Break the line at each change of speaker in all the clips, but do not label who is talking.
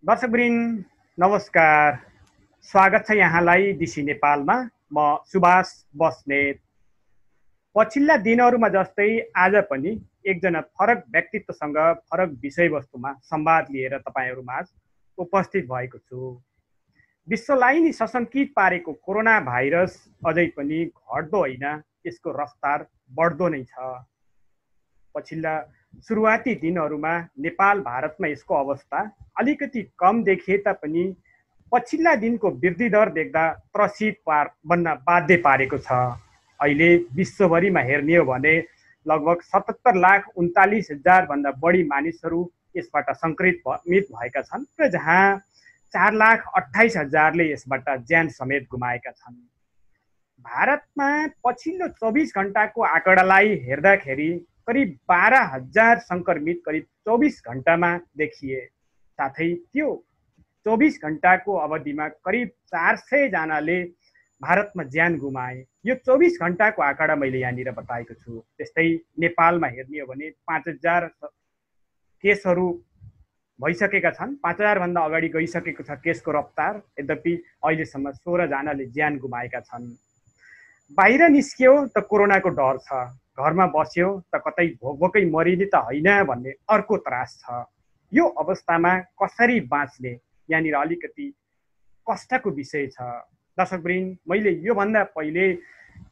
दर्शकवृन्द नमस्कार। स्वागत छ यहाँलाई डिसी नेपालमा। म सुभाष बस्नेत। पछिल्ला दिनहरूमा जस्तै आज पनि एकजना फरक व्यक्तित्वसँग फरक विषयवस्तुमा संवाद लिएर तपाईहरुमाझ उपस्थित भएको छु। विश्वलाई नि सशंकित पारेको कोरोना भाइरस अझै पनि घट्दो होइन, यसको रफ्तार बढ्दो नै छ। पछिल्ला सुरुवाती दिनहरूमा नेपाल भारतमा यसको अवस्था अलिकति कम देखिए तापनि पछिल्ला दिनको वृद्धि दर देख्दा त्रसित बन्न बाध्य पारेको छ। अहिले विश्वभरिमा हेर्ने हो भने लगभग 77,39,000 भन्दा बढी मानिसहरू यसबाट संक्रमित भएका छन् र जहाँ 4,28,000ले यसबाट ज्यान समेत गुमाएका छन्। भारतमा पछिल्लो 24 घण्टाको आँकडालाई हेर्दाखेरि करिब 12,000 संक्रमित करिब 24 घण्टामा देखिए। साथै त्यो 24 घण्टाको अवधिमा करिब 400 जनाले भारतमा ज्यान गुमाए। यो 24 घण्टाको आँकडा मैले यहाँनिर बताएको छु। त्यस्तै नेपालमा हेर्ने हो भने 5,000 केसहरू भइसकेका छन्। 5,000 भन्दा अगाडि गइसकेको छ केसको रफ्तार। यद्यपि अहिलेसम्म 16 जनाले ज्यान गुमाएका छन्। बाहिर निस्क्यो त कोरोनाको डर छ, घरमा बस्यो त कतै भोकभोकै मरिने त होइन भन्ने अर्को त्रास छ। यो अवस्थामा कसरी बाँच्ने यहाँनिर अलिकति कष्टको विषय छ। दर्शकवृन्द, मैले योभन्दा पहिले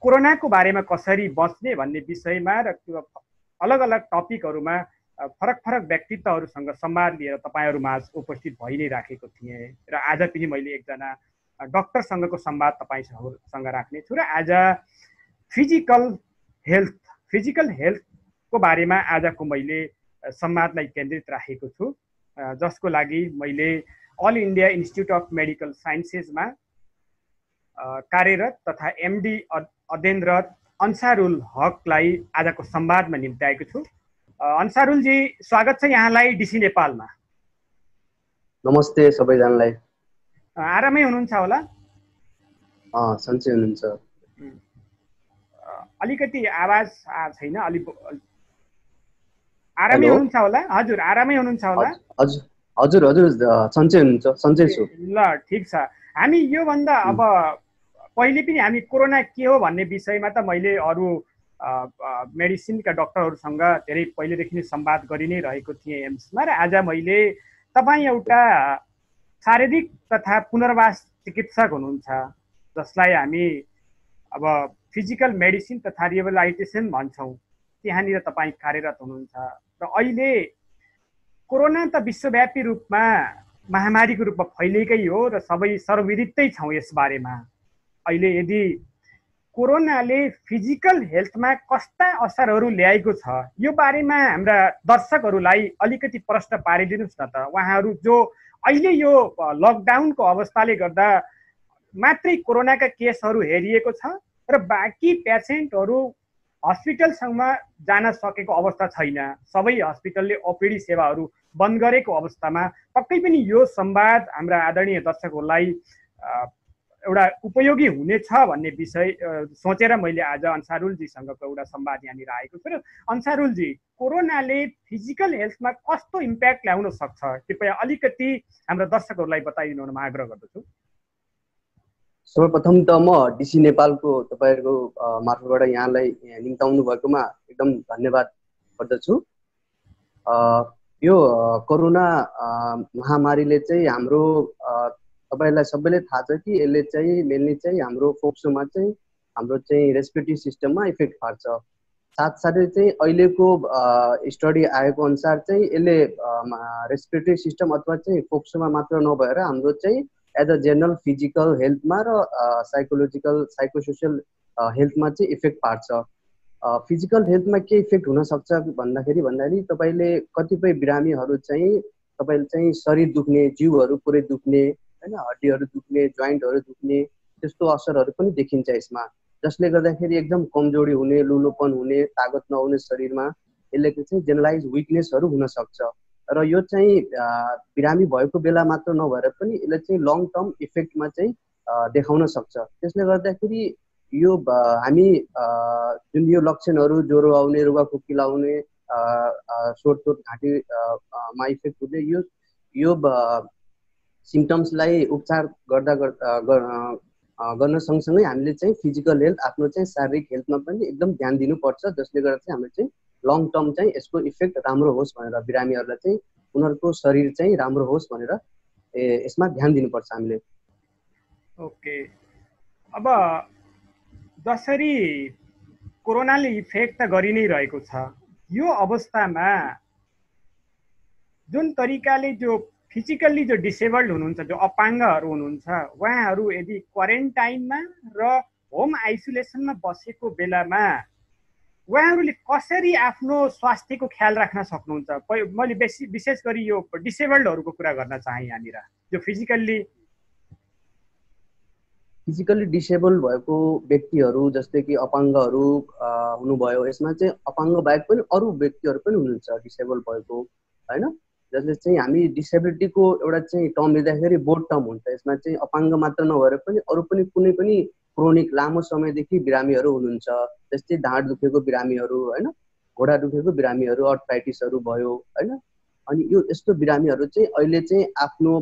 कोरोनाको बारेमा कसरी बच्ने भन्ने विषयमा र अलग अलग टपिकहरूमा फरक फरक व्यक्तित्वहरूसँग संवाद लिएर तपाईहरुमाझ उपस्थित भइ नै राखेको थिएँ र आज पनि मैले एकजना डाक्टरसँगको संवाद तपाईसँग राख्ने छु र आज फिजिकल हेल्थको बारेमा आजको मैले संवादलाई केन्द्रित राखेको छु, जसको लागि मैले all India institute of medical साइन्सेसमा कार्यरत तथा एमडी अध्ययनरत अन्सारुल हकलाई आजको संवादमा निम्त्याएको छु। अन्सारुलजी, स्वागत छ यहाँलाई डिसी नेपालमा।
नमस्ते सबैजनालाई।
आरामै हुनुहुन्छ होला?
सन्चै हुनुहुन्छ?
अलिकति आवाज छैन, आरामै हुनुहुन्छ होला? हजुर, आरामै हुनुहुन्छ होला?
हजुर हजुर, सन्चै हुनुहुन्छ? सन्चै छु।
ल, ठिक छ। हामी योभन्दा अब पहिले पनि हामी कोरोना के हो भन्ने विषयमा त मैले अरू मेडिसिनका डाक्टरहरूसँग धेरै पहिलेदेखि नै संवाद गरि नै रहेको थिएँ एम्समा। र आज मैले तपाईँ एउटा शारीरिक तथा पुनर्वास चिकित्सक हुनुहुन्छ, जसलाई हामी अब फिजिकल मेडिसिन तथा रिहेबिलिटेसन भन्छौँ, त्यहाँनिर तपाईँ कार्यरत हुनुहुन्छ। र अहिले कोरोना त विश्वव्यापी रूपमा महामारीको रूपमा फैलिएकै हो र सबै सर्वविदितै छौँ यसबारेमा। अहिले यदि कोरोनाले फिजिकल हेल्थमा कस्ता असरहरू ल्याएको छ यो बारेमा हाम्रा दर्शकहरूलाई अलिकति प्रश्न पारिदिनुहोस् न त। उहाँहरू जो अहिले यो लकडाउनको अवस्थाले गर्दा मात्रै कोरोनाका केसहरू हेरिएको छ र बाँकी पेसेन्टहरू हस्पिटलसम्म जान सकेको अवस्था छैन, सबै हस्पिटलले ओपीडी सेवाहरू बन्द गरेको अवस्थामा पक्कै पनि यो संवाद हाम्रा आदरणीय दर्शकहरूलाई एउटा उपयोगी हुनेछ भन्ने विषय सोचेर मैले आज अन्सारुलजीसँगको एउटा संवाद यहाँनिर आएको छु। र अन्सारुलजी, कोरोनाले फिजिकल हेल्थमा कस्तो इम्प्याक्ट ल्याउन सक्छ कृपया अलिकति हाम्रा दर्शकहरूलाई बताइदिनु हुन आग्रह गर्दछु।
सर्वप्रथम त म डिसी नेपालको तपाईँहरूको मार्फतबाट यहाँलाई निम्ताउनु भएकोमा एकदम धन्यवाद गर्दछु। यो कोरोना महामारीले चाहिँ हाम्रो तपाईलाई सबैले थाहा छ कि यसले चाहिँ मेनली चाहिँ हाम्रो फोक्सोमा चाहिँ हाम्रो चाहिँ रेस्पिरेटरी सिस्टममा इफेक्ट पार्छ। साथसाथै चाहिँ अहिलेको स्टडी आएको अनुसार चाहिँ यसले रेस्पिरेटरी सिस्टम अथवा चाहिँ फोक्सोमा मात्र नभएर हाम्रो चाहिँ एज अ जेनरल फिजिकल हेल्थमा र साइकोसोसियल हेल्थमा चाहिँ इफेक्ट पार्छ। फिजिकल हेल्थमा के इफेक्ट हुनसक्छ भन्दाखेरि तपाईँले कतिपय बिरामीहरू चाहिँ तपाईँले चाहिँ शरीर दुख्ने, जिउहरू पुरै दुख्ने, होइन, हड्डीहरू दुख्ने, जोइन्टहरू दुख्ने, त्यस्तो असरहरू पनि देखिन्छ यसमा, जसले गर्दाखेरि एकदम कमजोरी हुने, लुलोपन हुने, तागत नहुने शरीरमा यसले चाहिँ जेनरलाइज विकनेसहरू हुनसक्छ। र यो चाहिँ बिरामी भएको बेला मात्र नभएर पनि यसले चाहिँ लङ टर्म इफेक्टमा चाहिँ देखाउन सक्छ। त्यसले गर्दाखेरि यो हामी जुन यो लक्षणहरू ज्वरो आउने, रुगाखोकी लाउने, सोरथोट घाँटीमा इफेक्ट हुने, यो सिम्टम्सलाई उपचार गर्दा गर्न सँगसँगै हामीले चाहिँ फिजिकल हेल्थ, आफ्नो चाहिँ शारीरिक हेल्थमा पनि एकदम ध्यान दिनुपर्छ, जसले गर्दा चाहिँ हामीले चाहिँ लङ टर्म चाहिँ यसको इफेक्ट राम्रो होस् भनेर, बिरामीहरूलाई चाहिँ उनीहरूको शरीर चाहिँ राम्रो होस् भनेर यसमा ध्यान दिनुपर्छ हामीले।
ओके, अब जसरी कोरोनाले इफेक्ट त गरि नै रहेको छ, यो अवस्थामा जुन तरिकाले जो फिजिकल्ली जो डिसेबल्ड हुनुहुन्छ, जो अपाङ्गहरू हुनुहुन्छ, उहाँहरू यदि क्वारेन्टाइनमा र होम आइसोलेसनमा बसेको बेलामा उहाँहरूले कसरी आफ्नो स्वास्थ्यको ख्याल राख्न सक्नुहुन्छ? मैले विशेष गरी यो डिसेबल्डहरूको कुरा गर्न चाहेँ यहाँनिर, जो फिजिकल्ली
डिसेबल भएको व्यक्तिहरू जस्तै कि अपाङ्गहरू हुनुभयो। यसमा चाहिँ अपाङ्ग बाहेक पनि अरू व्यक्तिहरू पनि हुनुहुन्छ डिसेबल भएको, होइन, जसले चाहिँ हामी डिसेबिलिटीको एउटा चाहिँ टर्म लिँदाखेरि बोर्ड टर्म हुन्छ। यसमा चाहिँ अपाङ्ग मात्र नभएर पनि अरू पनि कुनै पनि क्रोनिक लामो समयदेखि बिरामीहरू हुनुहुन्छ, जस्तै ढाड दुखेको बिरामीहरू, होइन, घोडा दुखेको बिरामीहरू, अर्थराइटिसहरू भयो, होइन। अनि यो यस्तो बिरामीहरू चाहिँ अहिले चाहिँ आफ्नो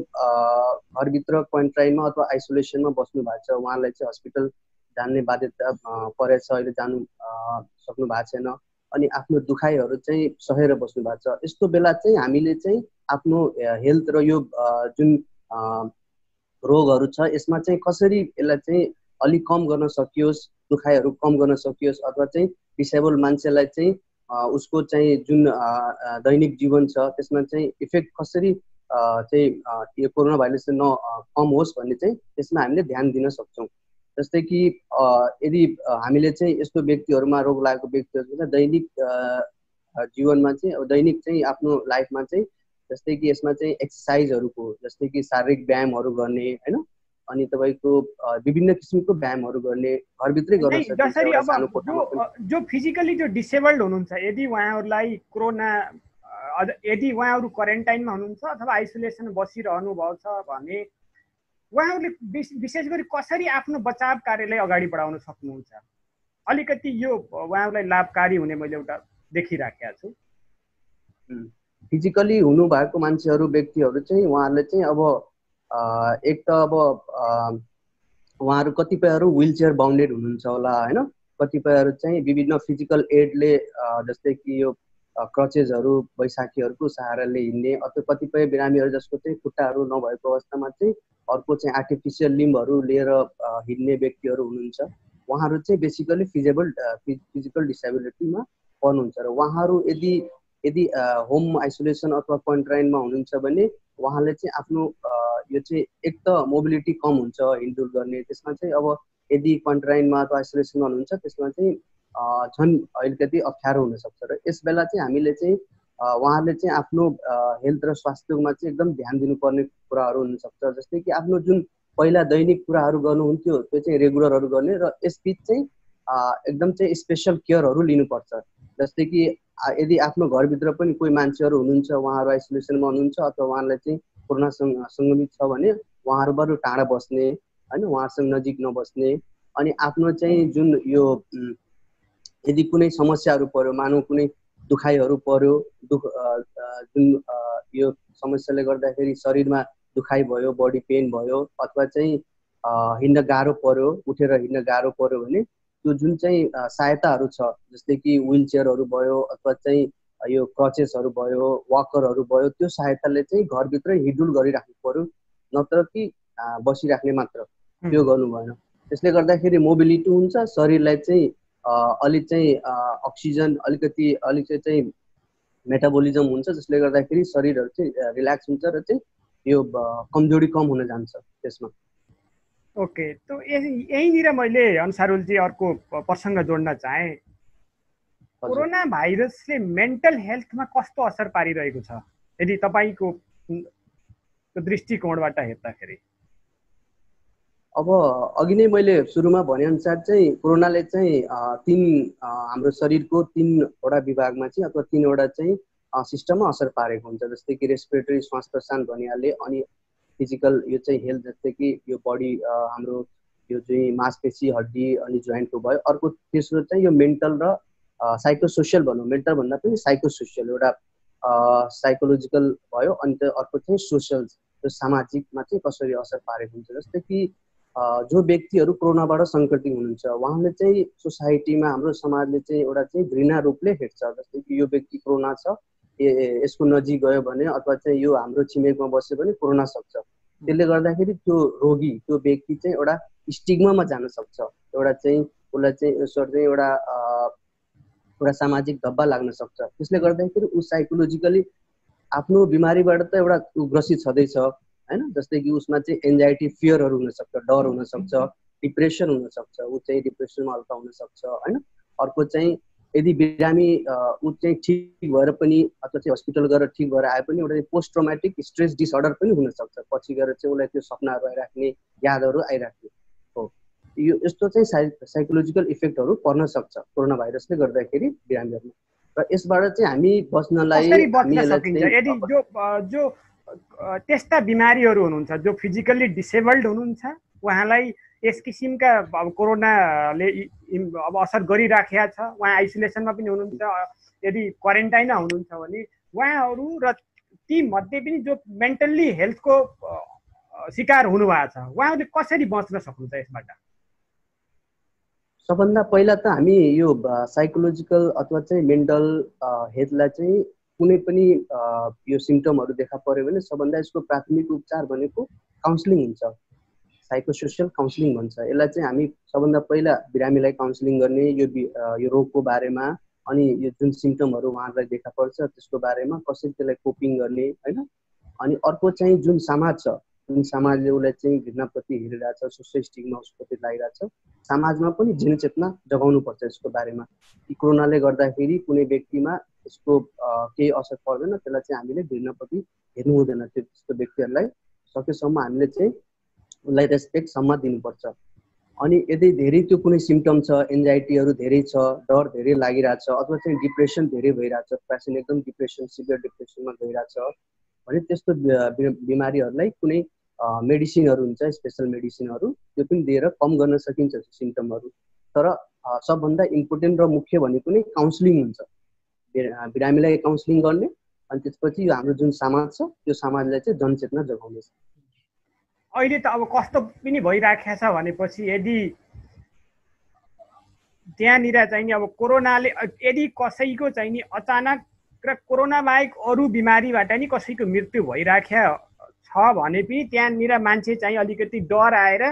घरभित्र क्वारेन्टाइनमा अथवा आइसोलेसनमा बस्नु भएको छ। उहाँलाई चाहिँ हस्पिटल जाने बाध्यता परेछ, अहिले जानु सक्नु भएको छैन, अनि आफ्नो दुखाइहरू चाहिँ सहेर बस्नु भएको छ। यस्तो बेला चाहिँ हामीले चाहिँ आफ्नो हेल्थ र यो जुन रोगहरू छ यसमा चाहिँ कसरी यसलाई चाहिँ अलिक कम गर्न सकियोस्, दुखाइहरू कम गर्न सकियोस्, अथवा चाहिँ डिसेबल मान्छेलाई चाहिँ उसको चाहिँ जुन दैनिक जीवन छ त्यसमा चाहिँ इफेक्ट कसरी चाहिँ यो कोरोना भाइरसले कम होस् भन्ने चाहिँ त्यसमा हामीले ध्यान दिन सक्छौँ। जस्तै कि यदि हामीले चाहिँ यस्तो व्यक्तिहरूमा, रोग लागेको व्यक्तिहरूको दैनिक जीवनमा चाहिँ दैनिक चाहिँ आफ्नो लाइफमा चाहिँ जस्तै कि यसमा चाहिँ एक्सर्साइजहरूको, जस्तै कि शारीरिक व्यायामहरू गर्ने, होइन, अनि तपाईँको विभिन्न किसिमको व्यायामहरू गर्ने, घरभित्रै गर्न सकिन्छ।
जसरी अब जो फिजिकली जो डिसेबल्ड हुनुहुन्छ, यदि उहाँहरूलाई कोरोना, यदि उहाँहरू क्वारेन्टाइनमा हुनुहुन्छ अथवा आइसोलेसन बसिरहनु भएको छ भने उहाँहरूले विशेष गरी कसरी आफ्नो बचाव कार्यलाई अगाडि बढाउन सक्नुहुन्छ? अलिकति यो उहाँहरूलाई लाभकारी हुने मैले एउटा देखिराखेको छु।
फिजिकली हुनुभएको मान्छेहरू, व्यक्तिहरू चाहिँ उहाँहरूले चाहिँ अब एक त अब उहाँहरू कतिपयहरू व्हील चेयर बााउन्डेड हुनुहुन्छ होला, होइन, कतिपयहरू चाहिँ विभिन्न फिजिकल एडले जस्तै कि यो क्रचेजहरू, बैशाखीहरूको सहाराले हिँड्ने, अथवा कतिपय बिरामीहरू जसको चाहिँ खुट्टाहरू नभएको अवस्थामा चाहिँ अर्को चाहिँ आर्टिफिसियल लिम्बहरू लिएर हिँड्ने व्यक्तिहरू हुनुहुन्छ। उहाँहरू चाहिँ बेसिकली फिजिकल डिसेबिलिटीमा पर्नुहुन्छ र उहाँहरू यदि होम आइसोलेसन अथवा क्वारेन्टाइनमा हुनुहुन्छ भने उहाँले चाहिँ आफ्नो यो चाहिँ एक त मोबिलिटी कम हुन्छ, हिँडडुल गर्ने। त्यसमा चाहिँ अब यदि क्वारेन्टाइनमा अथवा आइसोलेसनमा हुनुहुन्छ त्यसमा चाहिँ झन् अलिकति अप्ठ्यारो हुनसक्छ र यस बेला चाहिँ हामीले चाहिँ उहाँहरूले चाहिँ आफ्नो हेल्थ र स्वास्थ्यमा चाहिँ एकदम ध्यान दिनुपर्ने कुराहरू हुनसक्छ। जस्तै कि आफ्नो जुन पहिला दैनिक कुराहरू गर्नुहुन्थ्यो त्यो चाहिँ रेगुलरहरू गर्ने र यसबिच चाहिँ एकदम चाहिँ स्पेसल केयरहरू लिनुपर्छ। जस्तै कि यदि आफ्नो घरभित्र पनि कोही मान्छेहरू हुनुहुन्छ, उहाँहरू आइसोलेसनमा हुनुहुन्छ अथवा उहाँलाई चाहिँ कोरोनासँग सङ्क्रमित छ भने उहाँहरूबाट टाढा बस्ने, होइन, उहाँहरूसँग नजिक नबस्ने, अनि आफ्नो चाहिँ जुन यो यदि कुनै समस्याहरू पर्यो, मानौ कुनै दुखाइहरू पर्यो, जुन यो समस्याले गर्दाखेरि शरीरमा दुखाइ भयो, बडी पेन भयो, अथवा चाहिँ हिँड्न गाह्रो पर्यो, उठेर हिँड्न गाह्रो पर्यो भने त्यो जुन चाहिँ सहायताहरू छ, जस्तै कि व्हील चेयरहरू भयो अथवा चाहिँ यो क्रचेसहरू भयो, वाकरहरू भयो, त्यो सहायताले चाहिँ घरभित्रै हिँडडुल गरिराख्नु पर्यो, नत्र कि बसिराख्ने मात्र त्यो गर्नु भएन। त्यसले गर्दाखेरि मोबिलिटी हुन्छ, शरीरलाई चाहिँ अलिक चाहिँ अक्सिजन अलिक चाहिँ मेटाबोलिजम हुन्छ, जसले गर्दाखेरि शरीरहरू चाहिँ रिल्याक्स हुन्छ र चाहिँ यो कमजोरी कम हुन जान्छ त्यसमा।
ओके, तो यहीँनिर मैले अन्सारुलजी अर्को प्रसङ्ग जोड्न चाहेँ। कोरोना भाइरसले मेन्टल हेल्थमा कस्तो असर पारिरहेको छ यदि तपाईँको दृष्टिकोणबाट हेर्दाखेरि?
अब अघि नै मैले सुरुमा भनेअनुसार चाहिँ कोरोनाले चाहिँ हाम्रो शरीरको 3वटा विभागमा चाहिँ अथवा 3वटा चाहिँ सिस्टममा असर पारेको हुन्छ। जस्तै कि रेस्पिरेटरी, श्वास प्रश्वास भनिहालेँ, अनि फिजिकल यो चाहिँ हेल्थ, जस्तै कि यो बडी हाम्रो यो चाहिँ मांसपेशी, हड्डी अनि जोइन्टको भयो। अर्को तेस्रो चाहिँ यो मेन्टल र साइकोसोसियल भनौँ, मेन्टल भन्दा पनि साइकोसोसियल, एउटा साइकोलोजिकल भयो, अनि अर्को चाहिँ सोसियल त्यो सामाजिकमा चाहिँ कसरी असर पारेको हुन्छ। जस्तै कि जो व्यक्तिहरू कोरोनाबाट सङ्क्रमित हुनुहुन्छ उहाँले चाहिँ सोसाइटीमा हाम्रो समाजले चाहिँ एउटा चाहिँ घृणा रूपले हेर्छ। जस्तै कि यो व्यक्ति कोरोना छ, यसको नजिक गयो भने अथवा चाहिँ यो हाम्रो छिमेकमा बस्यो भने कोरोना सक्छ। त्यसले गर्दाखेरि त्यो रोगी त्यो व्यक्ति चाहिँ एउटा स्टिग्मामा जान सक्छ, एउटा चाहिँ उसलाई चाहिँ एउटा सामाजिक धब्बा लाग्न सक्छ। त्यसले गर्दाखेरि ऊ साइकोलोजिकली आफ्नो बिमारीबाट त एउटा ग्रसित छँदैछ हैन। जस्तै कि उसमा चाहिँ एन्जाइटी फियरहरू हुनसक्छ, डर हुनसक्छ, डिप्रेसन हुनसक्छ, ऊ चाहिँ डिप्रेसनमा हल्का हुनसक्छ हैन। अर्को चाहिँ यदि बिरामी ऊ चाहिँ ठिक भएर पनि अथवा चाहिँ हस्पिटल गएर ठिक भएर आए पनि एउटा पोस्ट ट्रोमेटिक स्ट्रेस डिसअर्डर पनि हुनसक्छ। पछि गएर चाहिँ उसलाई त्यो सपनाहरू आइराख्ने, यादहरू आइराख्ने हो। यो यस्तो चाहिँ साइकोलोजिकल इफेक्टहरू पर्न सक्छ कोरोना भाइरसले गर्दाखेरि बिरामीहरूमा। र यसबाट चाहिँ हामी बच्नलाई
यदि जो त्यस्ता बिमारीहरू हुनुहुन्छ जो फिजिकल्ली डिसेबल्ड हुनुहुन्छ, उहाँलाई यस किसिमका अब कोरोनाले अब असर गरिराखेको छ, उहाँ आइसोलेसनमा पनि हुनुहुन्छ, यदि क्वारेन्टाइनमा हुनुहुन्छ भने उहाँहरू र ती मध्ये पनि जो मेन्टल्ली हेल्थको शिकार हुनुभएको छ उहाँहरूले कसरी बच्न सक्नुहुन्छ यसबाट?
सबभन्दा पहिला त हामी यो साइकोलोजिकल अथवा चाहिँ मेन्टल हेल्थलाई चाहिँ कुनै पनि यो सिम्टमहरू देखा पर्यो भने सबभन्दा यसको प्राथमिक उपचार भनेको काउन्सिलिङ हुन्छ, साइकोसोसियल काउन्सिलिङ भन्छ यसलाई। चाहिँ हामी सबभन्दा पहिला बिरामीलाई काउन्सिलिङ गर्ने यो रोगको बारेमा, अनि यो जुन सिम्टमहरू उहाँहरूलाई देखा पर्छ त्यसको बारेमा कसरी त्यसलाई कोपिङ गर्ने हैन। अनि अर्को चाहिँ जुन समाज छ, जुन समाजले उसलाई चाहिँ घृणाप्रति हेरिरहेछ, सोसियल स्टिग्मा उसप्रति लागिरहेछ, समाजमा पनि जनचेतना जगाउनुपर्छ यसको बारेमा कि कोरोनाले गर्दाखेरि कुनै व्यक्तिमा यसको केही असर पर्दैन, त्यसलाई चाहिँ हामीले घृणाप्रति हेर्नु हुँदैन। त्यस्तो व्यक्तिहरूलाई सकेसम्म हामीले चाहिँ उसलाई रेस्पेक्ट सम्मान दिनुपर्छ। अनि यदि धेरै त्यो कुनै सिम्टम छ, एन्जाइटीहरू धेरै छ, डर धेरै लागिरहेछ अथवा चाहिँ डिप्रेसन धेरै भइरहेछ, पेसेन्ट एकदम डिप्रेसन सिभियर डिप्रेसनमा गइरहेछ भने त्यस्तो बिमारीहरूलाई कुनै मेडिसिनहरू हुन्छ, स्पेसल मेडिसिनहरू, त्यो पनि दिएर कम गर्न सकिन्छ सिम्टमहरू। तर सबभन्दा इम्पोर्टेन्ट र मुख्य भनेको नै काउन्सिलिङ हुन्छ। बिरामीलाई काउन्सिलिङ गर्ने अनि त्यसपछि हाम्रो जुन समाज छ त्यो समाजलाई चाहिँ जनचेतना जगाउनेछ।
अहिले त अब कस्तो पनि भइराखेको छ भनेपछि यदि त्यहाँनिर चाहिँ नि अब कोरोनाले यदि कसैको चाहिँ नि अचानक र कोरोना बाहेक अरू बिमारीबाट नि कसैको मृत्यु भइराखेको छ भने पनि त्यहाँनिर मान्छे चाहिँ अलिकति डर आएर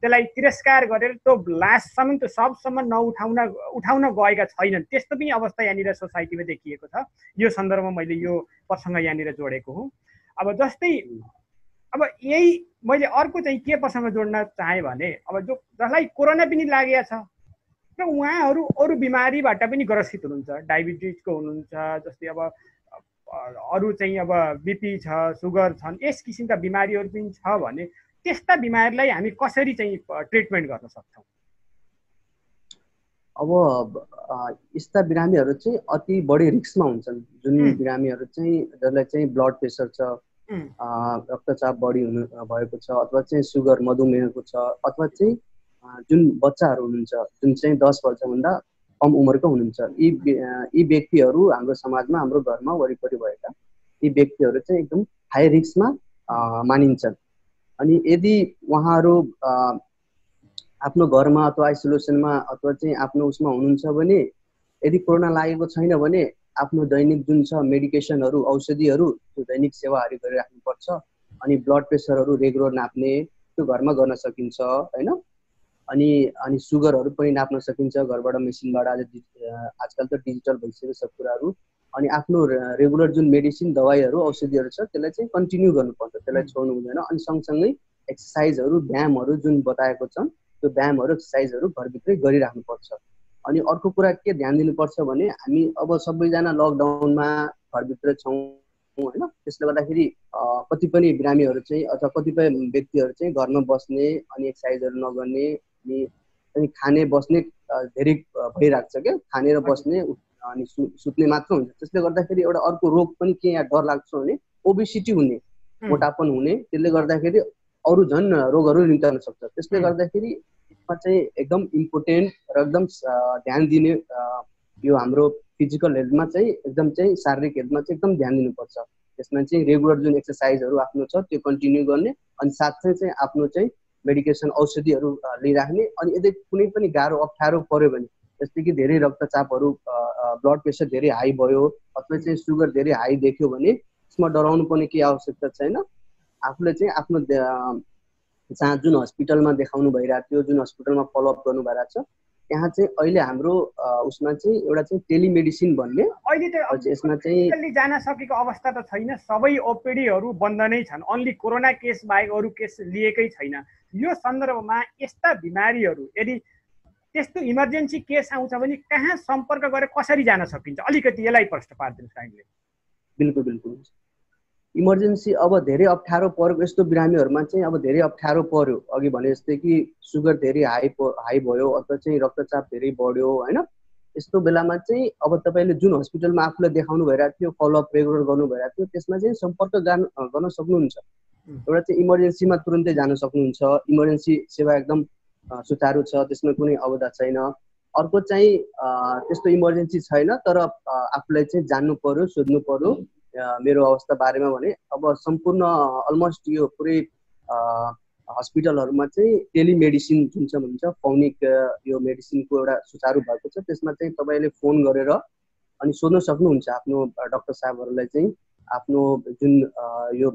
त्यसलाई तिरस्कार गरेर त्यो लास्टसम्म त्यो सबसम्म उठाउन गएका छैनन्। त्यस्तो पनि अवस्था यहाँनिर सोसाइटीमा देखिएको छ। यो सन्दर्भमा मैले यो प्रसङ्ग यहाँनिर जोडेको हुँ। अब जस्तै अब यही मैले अर्को चाहिँ के प्रसङ्ग जोड्न चाहेँ भने अब जसलाई कोरोना पनि लागेको छ र उहाँहरू अरू बिमारीबाट पनि ग्रसित हुनुहुन्छ, डायबिटिजको हुनुहुन्छ, जस्तै अब अरू चाहिँ अब बिपी छ, सुगर छन्, यस किसिमका बिमारीहरू पनि छ भने त्यस्ता बिमारीलाई हामी कसरी चाहिँ ट्रिटमेन्ट गर्न सक्छौँ?
अब यस्ता बिरामीहरू चाहिँ अति बढी रिस्कमा हुन्छन्। जुन बिरामीहरू चाहिँ जसलाई चाहिँ ब्लड प्रेसर छ, रक्तचाप बढी भएको छ, अथवा चाहिँ सुगर मधुमेहको छ, अथवा चाहिँ जुन बच्चाहरू हुनुहुन्छ जुन चाहिँ 10 वर्षभन्दा कम उमेरको हुनुहुन्छ, यी व्यक्तिहरू हाम्रो समाजमा, हाम्रो घरमा वरिपरि भएका यी व्यक्तिहरू चाहिँ एकदम हाई रिस्कमा मानिन्छन्। अनि यदि उहाँहरू आफ्नो घरमा अथवा आइसोलेसनमा अथवा चाहिँ आफ्नो उसमा हुनुहुन्छ भने यदि कोरोना लागेको छैन भने आफ्नो दैनिक जुन छ मेडिकेसनहरू, औषधिहरू, त्यो दैनिक सेवाहरू गरिराख्नुपर्छ। अनि ब्लड प्रेसरहरू रेगुलर नाप्ने त्यो घरमा गर्न सकिन्छ हैन। अनि सुगरहरू पनि नाप्न सकिन्छ घरबाट, मेसिनबाट। आजकल त डिजिटल भइसक्यो सब कुराहरू। अनि आफ्नो रेगुलर जुन मेडिसिन, दबाईहरू, औषधिहरू छ त्यसलाई चाहिँ कन्टिन्यू गर्नुपर्छ, त्यसलाई छोड्नु हुँदैन। अनि सँगसँगै एक्सर्साइजहरू, व्यायामहरू जुन बताएको छन् त्यो व्यायामहरू, एक्सर्साइजहरू घरभित्रै गरिराख्नुपर्छ। अनि अर्को कुरा के ध्यान दिनुपर्छ भने हामी अब सबैजना लकडाउनमा घरभित्र छौँ हैन। त्यसले गर्दाखेरि कतिपय बिरामीहरू चाहिँ अथवा कतिपय व्यक्तिहरू चाहिँ घरमा बस्ने अनि एक्सर्साइजहरू नगर्ने अनि खाने बस्ने धेरै भइरहेको छ क्या, खाने र बस्ने अनि सुत्ने मात्र हुन्छ। त्यसले गर्दाखेरि एउटा अर्को रोग पनि के यहाँ डर लाग्छ भने ओबेसिटी हुने, मोटापन हुने, त्यसले गर्दाखेरि अरू झन् रोगहरू निम्त्याउन सक्छ। त्यसले गर्दाखेरि यसमा चाहिँ एकदम इम्पोर्टेन्ट र एकदम ध्यान दिने यो हाम्रो फिजिकल हेल्थमा चाहिँ एकदम चाहिँ शारीरिक हेल्थमा चाहिँ एकदम ध्यान दिनुपर्छ। त्यसमा चाहिँ रेगुलर जुन एक्सर्साइजहरू आफ्नो छ त्यो कन्टिन्यू गर्ने, अनि साथै चाहिँ आफ्नो चाहिँ मेडिकेसन औषधिहरू लिइराख्ने। अनि यदि कुनै पनि गाह्रो अप्ठ्यारो पर्यो भने, जस्तै कि धेरै रक्तचापहरू, ब्लड प्रेसर धेरै हाई भयो अथवा चाहिँ सुगर धेरै हाई देख्यो भने त्यसमा डराउनु पर्ने केही आवश्यकता छैन। आफूले चाहिँ आफ्नो जहाँ जुन हस्पिटलमा देखाउनु भइरहेको थियो, जुन हस्पिटलमा फलोअप गर्नु भइरहेको छ, त्यहाँ चाहिँ अहिले हाम्रो उसमा चाहिँ एउटा चाहिँ टेलिमेडिसिन भन्ने,
अहिले त
यसमा चाहिँ
जान सकेको अवस्था त छैन, सबै ओपिडीहरू बन्द नै छन्, अन्ली कोरोना केस बाहेक अरू केस लिएकै छैन। यो सन्दर्भमा यस्ता बिमारीहरू यदि त्यस्तो इमर्जेन्सी केस आउँछ भने कहाँ सम्पर्क गरेर कसरी जान सकिन्छ, अलिकति यसलाई प्रश्न पारिदिनुहोस् काइन्डली।
बिल्कुल बिल्कुल। इमर्जेन्सी अब धेरै अप्ठ्यारो परेको यस्तो बिरामीहरूमा चाहिँ अब धेरै अप्ठ्यारो पर्यो, अघि भने जस्तै कि सुगर धेरै हाई भयो अथवा चाहिँ रक्तचाप धेरै बढ्यो होइन, यस्तो बेलामा चाहिँ अब तपाईँले जुन हस्पिटलमा आफूलाई देखाउनु भइरहेको थियो, फलोअप रेगुलर गर्नु भइरहेको थियो, त्यसमा चाहिँ सम्पर्क गर्न सक्नुहुन्छ। एउटा चाहिँ इमर्जेन्सीमा तुरुन्तै जान सक्नुहुन्छ, इमर्जेन्सी सेवा एकदम सुचारू छ, त्यसमा कुनै अवधा छैन। अर्को चाहिँ त्यस्तो इमर्जेन्सी छैन तर आफूलाई चाहिँ जान्नु पर्यो, सोध्नु पर्यो मेरो अवस्था बारेमा भने अब सम्पूर्ण अलमोस्ट यो पुरै हस्पिटलहरूमा चाहिँ टेलिमेडिसिन जुन चाहिँ भन्छ फोनिक यो मेडिसिनको एउटा सुचारू भएको छ। त्यसमा चाहिँ तपाईँले फोन गरेर अनि सोध्न सक्नुहुन्छ आफ्नो डाक्टर साहबहरूलाई चाहिँ आफ्नो जुन यो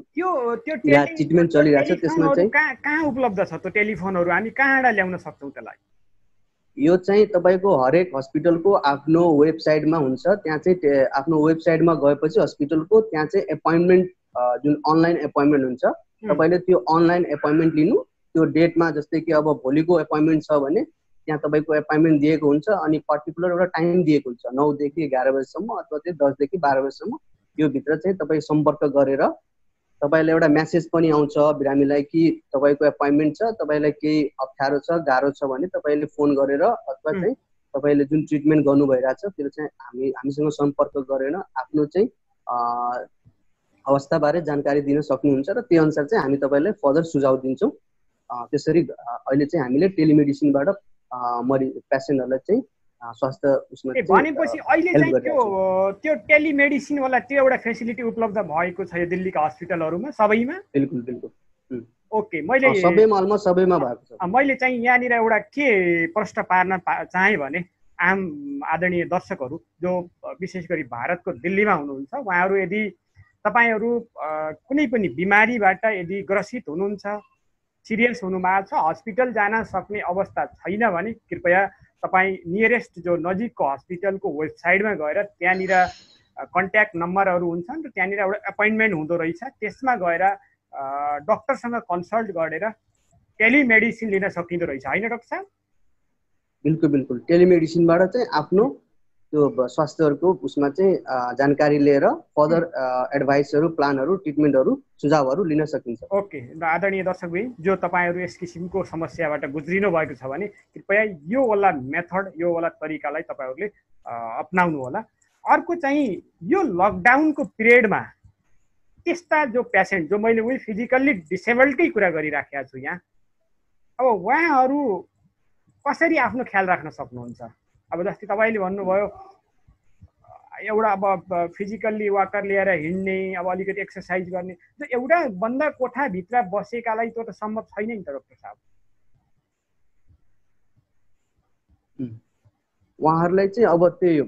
ट्रिटमेन्ट चलिरहेको छ त्यसमा चाहिँ
कहाँ उपलब्ध छ त्यो टेलिफोनहरू, हामी कहाँबाट ल्याउन सक्छौँ त्यसलाई?
यो चाहिँ तपाईँको हरेक हस्पिटलको आफ्नो वेबसाइटमा हुन्छ। त्यहाँ चाहिँ आफ्नो वेबसाइटमा गएपछि हस्पिटलको त्यहाँ चाहिँ एपोइन्टमेन्ट जुन अनलाइन एपोइन्टमेन्ट हुन्छ, तपाईँले त्यो अनलाइन एपोइन्टमेन्ट लिनु। त्यो डेटमा जस्तै कि अब भोलिको एपोइन्टमेन्ट छ भने त्यहाँ तपाईँको एपोइन्टमेन्ट दिएको हुन्छ अनि पर्टिकुलर एउटा टाइम दिएको हुन्छ, 9 देखि 11 बजीसम्म अथवा चाहिँ 10 देखि 12 बजीसम्म। यो भित्र चाहिँ तपाईँ सम्पर्क गरेर तपाईँलाई एउटा म्यासेज पनि आउँछ बिरामीलाई कि तपाईँको एपोइन्टमेन्ट छ, तपाईँलाई केही अप्ठ्यारो छ, गाह्रो छ भने तपाईँले फोन गरेर अथवा चाहिँ तपाईँले जुन ट्रिटमेन्ट गर्नु भइरहेको छ त्यो चाहिँ हामीसँग सम्पर्क गरेर आफ्नो चाहिँ अवस्थाबारे जानकारी दिन सक्नुहुन्छ र त्यो अनुसार चाहिँ हामी तपाईँलाई फर्दर सुझाव दिन्छौँ। त्यसरी अहिले चाहिँ हामीले टेलिमेडिसिनबाट पेसेन्टहरूलाई चाहिँ स्वास्थ्य उसमा
भनेपछि अहिले चाहिँ त्यो टेलिमेडिसिन वाला त्यो एउटा फेसिलिटी उपलब्ध भएको छ दिल्लीका हस्पिटलहरूमा सबैमा?
बिल्कुल बिल्कुल।
ओके, मैले
सबैमा अलमोस्ट सबैमा भएको छ।
मैले चाहिँ यहाँनिर एउटा के प्रश्न पार्न चाहेँ भने आम आदरणीय दर्शकहरू जो विशेष गरी भारतको दिल्लीमा हुनुहुन्छ, उहाँहरू यदि तपाईहरू कुनै पनि बिमारीबाट यदि ग्रसित हुनुहुन्छ, सिरियस हुनुभएको छ, हस्पिटल जान सक्ने अवस्था छैन भने कृपया तपाईँ नियरेस्ट जो नजिकको हस्पिटलको वेबसाइटमा गएर त्यहाँनिर कन्ट्याक्ट नम्बरहरू हुन्छन् र त्यहाँनिर एउटा एपोइन्टमेन्ट हुँदो रहेछ, त्यसमा गएर डक्टरसँग कन्सल्ट गरेर टेलिमेडिसिन लिन सकिँदो रहेछ होइन डाक्टर साहब?
बिल्कुल बिल्कुल। टेलिमेडिसिनबाट चाहिँ आफ्नो त्यो स्वास्थ्यहरूको उसमा चाहिँ जानकारी लिएर फर्दर एडभाइसहरू, प्लानहरू, ट्रिटमेन्टहरू, सुझावहरू लिन सकिन्छ।
ओके, आदरणीय दर्शकबिन जो तपाईँहरू यस किसिमको समस्याबाट गुज्रिनु भएको छ भने कृपया यो वाला मेथड, यो वाला तरिकालाई तपाईँहरूले अपनाउनु होला। अर्को चाहिँ यो लकडाउनको पिरियडमा त्यस्ता जो पेसेन्ट जो मैले उही फिजिकल्ली डिसेबल्डकै कुरा गरिराखेको छु यहाँ, अब उहाँहरू कसरी आफ्नो ख्याल राख्न सक्नुहुन्छ? अब जस्तै तपाईँले भन्नुभयो एउटा अब फिजिकल्ली वाकर लिएर हिँड्ने, अब अलिकति एक्सर्साइज गर्ने, जो एउटा बन्द कोठाभित्र बसेकालाई त्यो त सम्भव छैन नि त डाक्टर साहब।
उहाँहरूलाई चाहिँ अब त्यो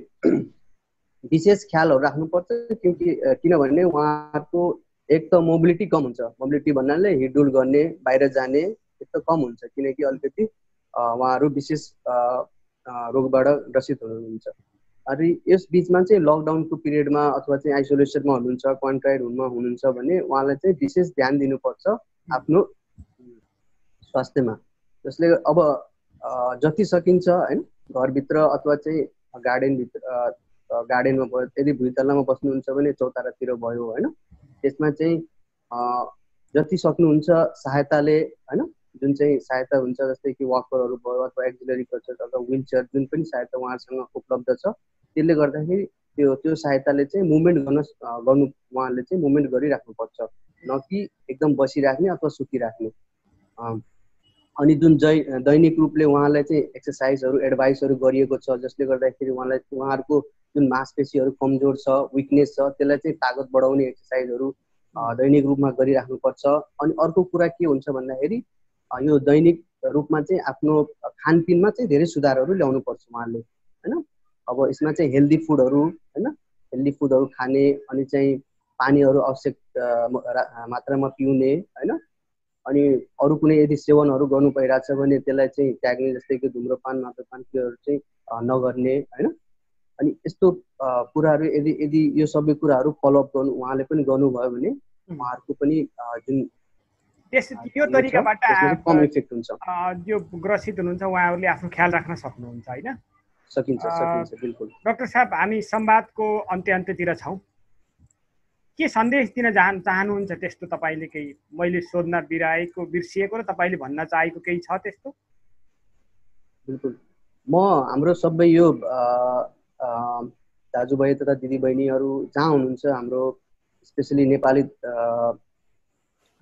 विशेष ख्यालहरू राख्नुपर्छ किनभने उहाँहरूको एक त मोबिलिटी कम हुन्छ। मोबिलिटी भन्नाले हिँडडुल गर्ने, बाहिर जाने एक त कम हुन्छ किनकि अलिकति उहाँहरू विशेष रोगबाट ग्रसित हुनुहुन्छ। अनि यस बिचमा चाहिँ लकडाउनको पिरियडमा अथवा चाहिँ आइसोलेसनमा हुनुहुन्छ, क्वारेन्टाइन होममा हुनुहुन्छ भने उहाँलाई चाहिँ विशेष ध्यान दिनुपर्छ आफ्नो स्वास्थ्यमा। जसले अब जति सकिन्छ हैन घरभित्र अथवा चाहिँ गार्डनमा भयो, यदि भुइँतल्लामा बस्नुहुन्छ भने चौतारातिर भयो हैन, त्यसमा चाहिँ जति सक्नुहुन्छ सहायताले हैन, जुन चाहिँ सहायता हुन्छ जस्तै कि वाकरहरू भयो अथवा एक्सिलरी क्लचर अथवा व्हीलचेयर जुन पनि सहायता उहाँसँग उपलब्ध छ त्यसले गर्दाखेरि त्यो सहायताले चाहिँ मुभमेन्ट गर्नु उहाँले चाहिँ मुभमेन्ट गरिराख्नुपर्छ, न कि एकदम बसिराख्ने अथवा सुतिराख्ने। अनि जुन दैनिक रूपले उहाँलाई चाहिँ एक्सर्साइजहरू एडभाइसहरू गरिएको छ, जसले गर्दाखेरि उहाँहरूको जुन मांसपेशीहरू कमजोर छ, विकनेस छ, त्यसलाई चाहिँ तागत बढाउने एक्सर्साइजहरू दैनिक रूपमा गरिराख्नुपर्छ। अनि अर्को कुरा के हुन्छ भन्दाखेरि यो दैनिक रूपमा चाहिँ आफ्नो खानपिनमा चाहिँ धेरै सुधारहरू ल्याउनुपर्छ उहाँले, होइन। अब यसमा चाहिँ हेल्दी फुडहरू, होइन, हेल्दी फुडहरू खाने, अनि चाहिँ पानीहरू आवश्यक मात्रामा पिउने, होइन। अनि अरू कुनै यदि सेवनहरू गर्नु परिरहेछ भने त्यसलाई चाहिँ त्याग्ने, जस्तै कि धुम्रपान, मद्यपान त्योहरू चाहिँ नगर्ने, होइन। अनि यस्तो कुराहरू यदि यो सबै कुराहरू फलोअप गर्नु उहाँले पनि गर्नुभयो भने उहाँहरूको पनि जुन
यो तरिकाबाट
कम इफेक्ट हुन्छ,
जो ग्रसित हुनुहुन्छ उहाँहरूले आफ्नो ख्याल राख्न सक्नुहुन्छ, होइन।
सकिन्छ बिल्कुल।
डाक्टर साहब, हामी संवादको अन्त्यतिर छौँ। के सन्देश दिन चाहनुहुन्छ त्यस्तो तपाईँले? केही मैले सोध्न बिर्सिएको र तपाईँले भन्न चाहेको केही छ त्यस्तो?
बिल्कुल, म हाम्रो सबै यो दाजुभाइ तथा दिदीबहिनीहरू जहाँ हुनुहुन्छ, हाम्रो स्पेसली नेपाली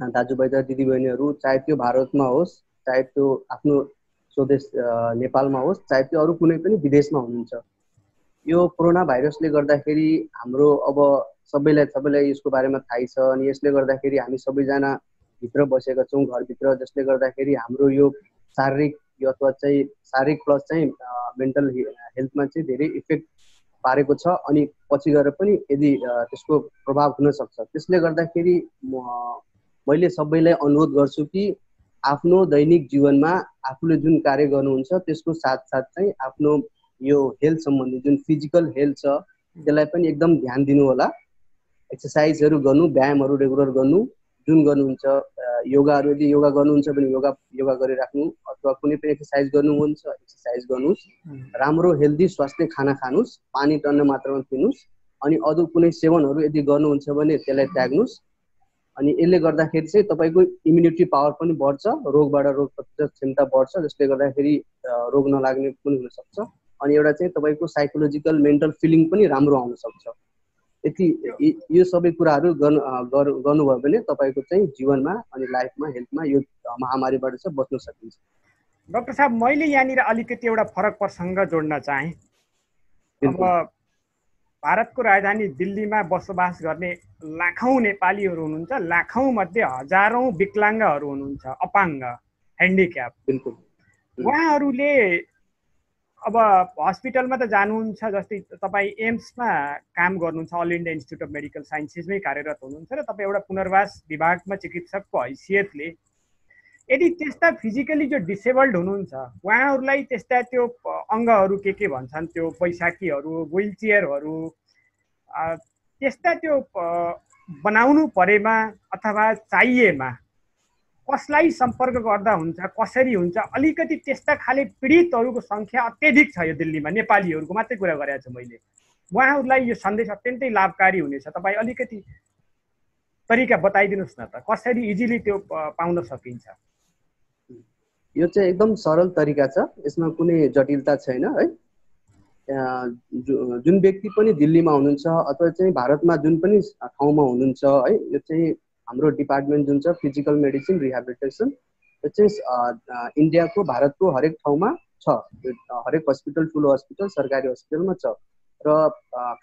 दाजुभाइ तथा दिदीबहिनीहरू, चाहे त्यो भारतमा होस्, चाहे त्यो आफ्नो स्वदेश नेपालमा होस्, चाहे त्यो अरू कुनै पनि विदेशमा हुनुहुन्छ, यो कोरोना भाइरसले गर्दाखेरि हाम्रो अब सबैलाई यसको बारेमा थाहै छ। अनि यसले गर्दाखेरि हामी सबैजना भित्र बसेका छौँ, घरभित्र, जसले गर्दाखेरि हाम्रो यो शारीरिक अथवा चाहिँ शारीरिक प्लस चाहिँ मेन्टल हेल्थमा चाहिँ धेरै इफेक्ट पारेको छ। अनि पछि गएर पनि यदि त्यसको प्रभाव हुन सक्छ। त्यसले गर्दाखेरि मैले सबैलाई अनुरोध गर्छु कि आफ्नो दैनिक जीवनमा आफूले जुन कार्य गर्नुहुन्छ त्यसको साथसाथ चाहिँ आफ्नो यो हेल्थ सम्बन्धी जुन फिजिकल हेल्थ छ त्यसलाई पनि एकदम ध्यान दिनु होला। एक्सर्साइजहरू गर्नु, व्यायामहरू रेगुलर गर्नु, जुन गर्नुहुन्छ, योगाहरू यदि योगा गर्नुहुन्छ भने योगा गरिराख्नु, अथवा कुनै पनि एक्सर्साइज गर्नुहुन्छ एक्सर्साइज गर्नुहोस्, राम्रो हेल्दी स्वास्थ्य खाना खानुहोस्, पानी टन्न मात्रामा पिउनुहोस्, अनि अरू कुनै सेवनहरू यदि गर्नुहुन्छ भने त्यसलाई त्याग्नुहोस्। अनि यसले गर्दाखेरि चाहिँ तपाईँको इम्युनिटी पावर पनि बढ्छ, रोगबाट रोग प्रतिरोधक क्षमता बढ्छ, जसले गर्दाखेरि रोग नलाग्ने पनि हुनसक्छ। अनि एउटा चाहिँ तपाईँको साइकोलोजिकल मेन्टल फिलिङ पनि राम्रो आउन सक्छ। यति यो सबै कुराहरू गर्नुभयो भने तपाईँको चाहिँ जीवनमा अनि लाइफमा हेल्थमा यो महामारीबाट चाहिँ बच्न सकिन्छ।
डाक्टर साहब, मैले यहाँनिर अलिकति एउटा फरक प्रसङ्ग जोड्न चाहेँ। अब भारतको राजधानी दिल्लीमा बसोबास गर्ने लाखौँ नेपालीहरू हुनुहुन्छ, लाखौँ मध्ये हजारौँ विकलाङ्गहरू हुनुहुन्छ, अपाङ्ग, ह्यान्डिक्याप।
बिल्कुल,
उहाँहरूले अब हस्पिटलमा त जानुहुन्छ, जस्तै तपाईँ एम्समा काम गर्नुहुन्छ, all India institute of medical साइन्सेसमै कार्यरत हुनुहुन्छ र तपाईँ एउटा पुनर्वास विभागमा चिकित्सकको हैसियतले यदि त्यस्ता फिजिकली जो डिसेबल्ड हुनुहुन्छ उहाँहरूलाई त्यस्ता त्यो अङ्गहरू के भन्छन्, त्यो बैशाखीहरू, व्हिल चेयरहरू, त्यस्ता त्यो बनाउनु परेमा अथवा चाहिएमा कसलाई सम्पर्क गर्दा हुन्छ, कसरी हुन्छ? अलिकति त्यस्ता खाले पीडितहरूको सङ्ख्या अत्यधिक छ यो दिल्लीमा, नेपालीहरूको मात्रै कुरा गरेको छु मैले। उहाँहरूलाई यो सन्देश अत्यन्तै लाभकारी हुनेछ। तपाईँ अलिकति तरिका बताइदिनुहोस् न त, कसरी इजिली त्यो पाउन सकिन्छ?
यो चाहिँ एकदम सरल तरिका छ, यसमा कुनै जटिलता छैन है। जुन व्यक्ति पनि दिल्लीमा हुनुहुन्छ अथवा चाहिँ भारतमा जुन पनि ठाउँमा हुनुहुन्छ है, यो चाहिँ हाम्रो डिपार्टमेन्ट जुन छ फिजिकल मेडिसिन रिहेबिलिटेसन, यो चाहिँ इन्डियाको भारतको हरेक ठाउँमा छ, हरेक हस्पिटल, ठुलो हस्पिटल, सरकारी हस्पिटलमा छ। र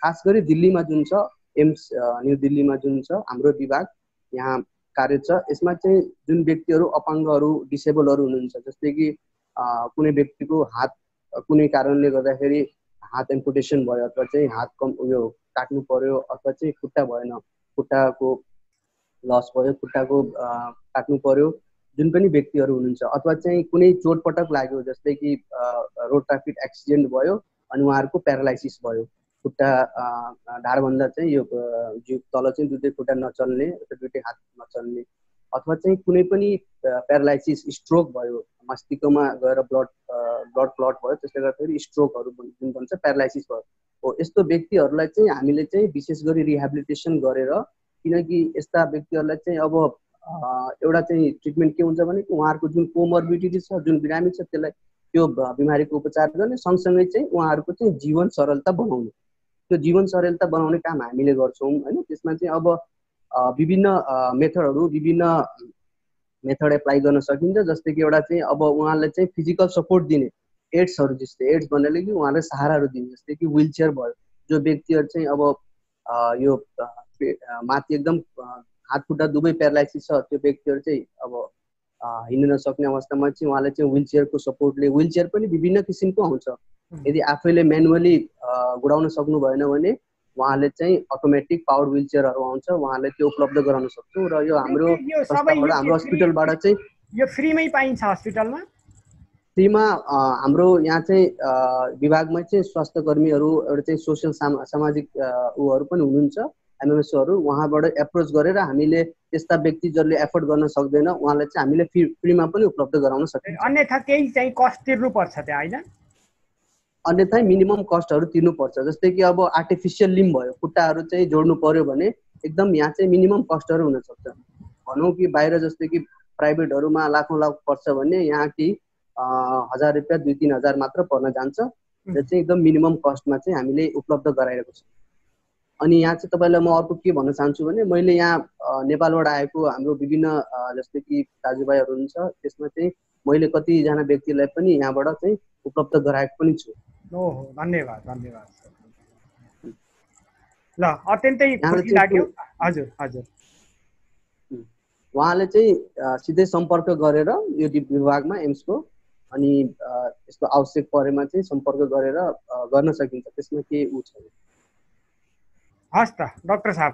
खास गरी दिल्लीमा जुन छ एम्स न्यू दिल्लीमा जुन छ हाम्रो विभाग यहाँ कार्य छ, यसमा चाहिँ जुन व्यक्तिहरू अपाङ्गहरू, डिसेबलहरू हुनुहुन्छ, जस्तै कि कुनै व्यक्तिको हात कुनै कारणले गर्दाखेरि हात एम्पुटेसन भयो, अथवा चाहिँ हात उयो काट्नु पर्यो, अथवा चाहिँ खुट्टा भएन, खुट्टाको लस भयो, खुट्टाको काट्नु पर्यो, जुन पनि व्यक्तिहरू हुनुहुन्छ, अथवा चाहिँ कुनै चोटपटक लाग्यो, जस्तै कि रोड ट्राफिक एक्सिडेन्ट भयो अनि उहाँहरूको प्यारालाइसिस भयो, खुट्टा ढाडभन्दा चाहिँ यो जिउ तल चाहिँ दुईटै खुट्टा नचल्ने, दुईटै हात नचल्ने, अथवा चाहिँ कुनै पनि प्यारालाइसिस, स्ट्रोक भयो, मस्तिष्कमा गएर ब्लड क्लट भयो, त्यसले गर्दाखेरि स्ट्रोकहरू जुन भन्छ प्यारालाइसिस भयो, हो यस्तो व्यक्तिहरूलाई चाहिँ हामीले चाहिँ विशेष गरी रिहेबिलिटेसन गरेर, किनकि यस्ता व्यक्तिहरूलाई चाहिँ अब एउटा चाहिँ ट्रिटमेन्ट के हुन्छ भने उहाँहरूको जुन कोमर्बिडिटी छ, जुन बिरामी छ, त्यसलाई त्यो बिमारीको उपचार गर्ने सँगसँगै चाहिँ उहाँहरूको चाहिँ जीवन सरलता बनाउने, त्यो जीवन सरलता बनाउने काम हामीले गर्छौँ होइन। त्यसमा चाहिँ अब विभिन्न मेथडहरू, विभिन्न मेथड एप्लाई गर्न सकिन्छ। जस्तै कि एउटा चाहिँ अब उहाँलाई चाहिँ फिजिकल सपोर्ट दिने एड्सहरू, जस्तै एड्स भन्नाले कि उहाँलाई सहाराहरू दिने, जस्तै कि व्हिल चेयर भयो, जो व्यक्तिहरू चाहिँ अब यो माथि एकदम हात खुट्टा दुवै प्यारालाइसिस छ त्यो व्यक्तिहरू चाहिँ अब हिँड्न नसक्ने अवस्थामा चाहिँ उहाँलाई चाहिँ व्हिल चेयरको सपोर्टले, व्हिल चेयर पनि विभिन्न किसिमको आउँछ। यदि आफैले म्यानुअली गुडाउन सक्नु भएन भने उहाँले चाहिँ अटोमेटिक पावर व्हिल चेयरहरू आउँछ, उहाँले त्यो उपलब्ध गराउन सक्छौँ। र यो हाम्रो संस्थाबाट, हाम्रो हस्पिटलबाट चाहिँ
यो फ्रीमै पाइन्छ हस्पिटलमा?
फ्रीमा हाम्रो यहाँ चाहिँ विभागमै चाहिँ स्वास्थ्य कर्मीहरू, एउटा चाहिँ सोसियल सामाजिक उहरू पनि हुनुहुन्छ, एमएमएसओहरू, उहाँबाट एप्रोच गरेर हामीले त्यस्ता व्यक्ति जसले एफोर्ड गर्न सक्दैन उहाँलाई चाहिँ हामीले फ्रीमा पनि उपलब्ध गराउन सकिन्छ।
अन्यथा केही चाहिँ कस्ट तिर्नुपर्छ त्यहाँ, होइन?
अन्यथा मिनिमम कस्टहरू तिर्नुपर्छ। जस्तै कि अब आर्टिफिसियल लिम्ब भयो, खुट्टाहरू चाहिँ जोड्नु पर्यो भने एकदम यहाँ चाहिँ मिनिमम कस्टहरू हुनसक्छ। भनौँ कि बाहिर जस्तै कि प्राइभेटहरूमा लाखौँ लाख पर्छ भने यहाँ कि 1000 रुपियाँ 2-3 हजार मात्र पर्न जान्छ। र चाहिँ एकदम मिनिमम कस्टमा चाहिँ हामीले उपलब्ध गराएको छ। अनि यहाँ चाहिँ तपाईँलाई म अर्को के भन्न चाहन्छु भने मैले यहाँ नेपालबाट आएको हाम्रो विभिन्न जस्तै कि दाजुभाइहरू हुनुहुन्छ, त्यसमा चाहिँ मैले कतिजना व्यक्तिलाई पनि यहाँबाट चाहिँ उपलब्ध गराएको पनि छु।
ओहो, धन्यवाद धन्यवाद। ल, अत्यन्तै खुसी लाग्यो। हजुर हजुर।
उहाँले चाहिँ सिधै सम्पर्क गरेर यो विभागमा एम्सको, अनि यसको आवश्यक परेमा चाहिँ सम्पर्क गरेर गर्न सकिन्छ, त्यसमा केही उ छैन।
हस् त डाक्टर साहब,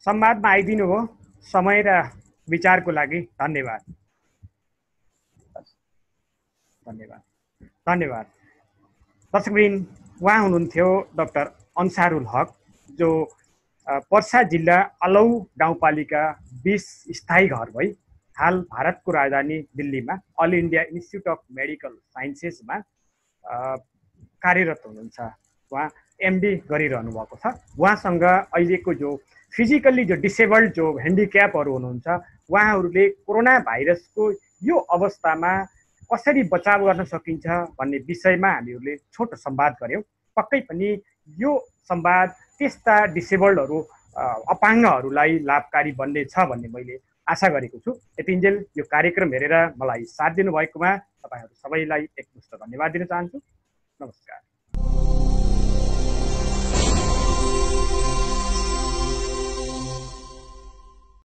संवादमा आइदिनु भयो, समय र विचारको लागि धन्यवाद। धन्यवाद धन्यवाद। दर्शकवृन्द, उहाँ हुनुहुन्थ्यो डाक्टर अन्सारुल हक, जो पर्सा जिल्ला अलौ गाउँपालिका 20 स्थायी घर भई हाल भारतको राजधानी दिल्लीमा all India institute of medical साइन्सेसमा कार्यरत हुनुहुन्छ। उहाँ एमडी गरिरहनु भएको छ। उहाँसँग अहिलेको जो फिजिकल्ली जो डिसेबल्ड जो ह्यान्डिक्यापहरू हुनुहुन्छ, उहाँहरूले कोरोना भाइरसको यो अवस्थामा कसरी बचाव गर्न सकिन्छ भन्ने विषयमा हामीहरूले छोटो संवाद गऱ्यौँ। पक्कै पनि यो संवाद त्यस्ता डिसेबल्डहरू, अपाङ्गहरूलाई लाभकारी बन्नेछ भन्ने मैले आशा गरेको छु। यतिन्जेल यो कार्यक्रम हेरेर मलाई साथ दिनुभएकोमा तपाईँहरू सबैलाई एकमुष्ट धन्यवाद दिन चाहन्छु। नमस्कार।